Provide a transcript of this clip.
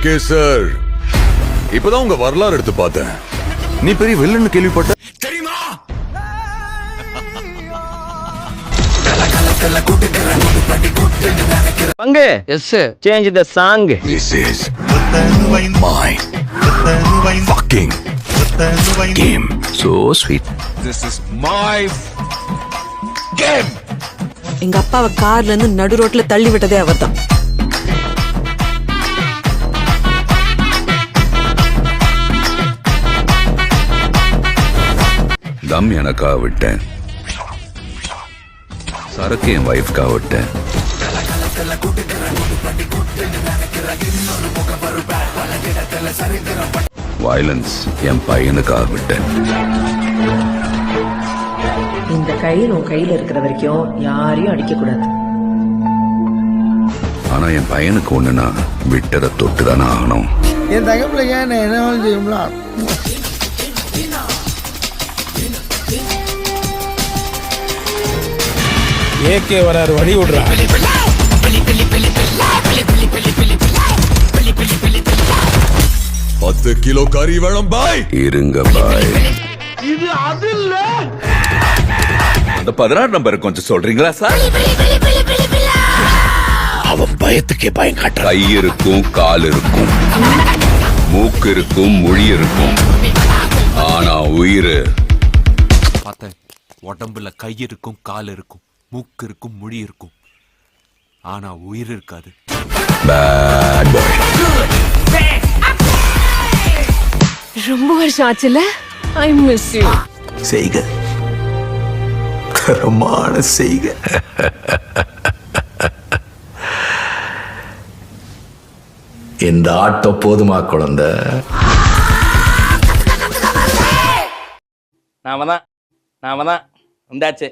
AK sir, இப்பதான் உங்க வரலாறு எடுத்து பார்த்தேன். நீ பெரிய வில்லன்னு கேள்விப்பட்ட தெரியுமா? பங்கு exchange the song. This is my fucking game. So sweet. This is my game. எங்க அப்பாவை கார்ல இருந்து நடு ரோட்ல தள்ளி விட்டதே அவர்தான். தம் எனக்காக விட்டேன், சரக்கு என் வைஃப்காக விட்டேன். வயலன்ஸ் என் பையனுக்காக விட்டேன். இந்த கயிறு உன் கையில இருக்கிற வரைக்கும் யாரையும் அடிக்க கூடாது. ஆனா என் பையனுக்கு ஒண்ணுனா விட்டதை தொட்டுதானே ஆகணும். என் தகப்பிள்ளைங்க என்ன செய்யும்ல. ஏகே வராரு, வழி விடுறா. 10 கிலோ கறி வேணும் பாய். இருங்க பாய். இது அது இல்ல. அந்த 16 நம்பர் கொஞ்சம் சொல்றீங்களா சார்? அவன் பயத்துக்கே பயம் காட்டுற. கை இருக்கும், கால் இருக்கும், மூக்கு இருக்கும், மொழி இருக்கும், ஆனா உயிர். பார்த்தேன், உடம்புல கை இருக்கும், கால் இருக்கும், மூக்கு இருக்கும், மொழி இருக்கும், ஆனா உயிர் இருக்காது. Bad boy. ரொம்ப வருஷம் ஆச்சுல. I miss you. செய்க தரமான செய்க. இந்த ஆட்டம் போதுமா குழந்தை? நாம தான் வந்தாச்சு.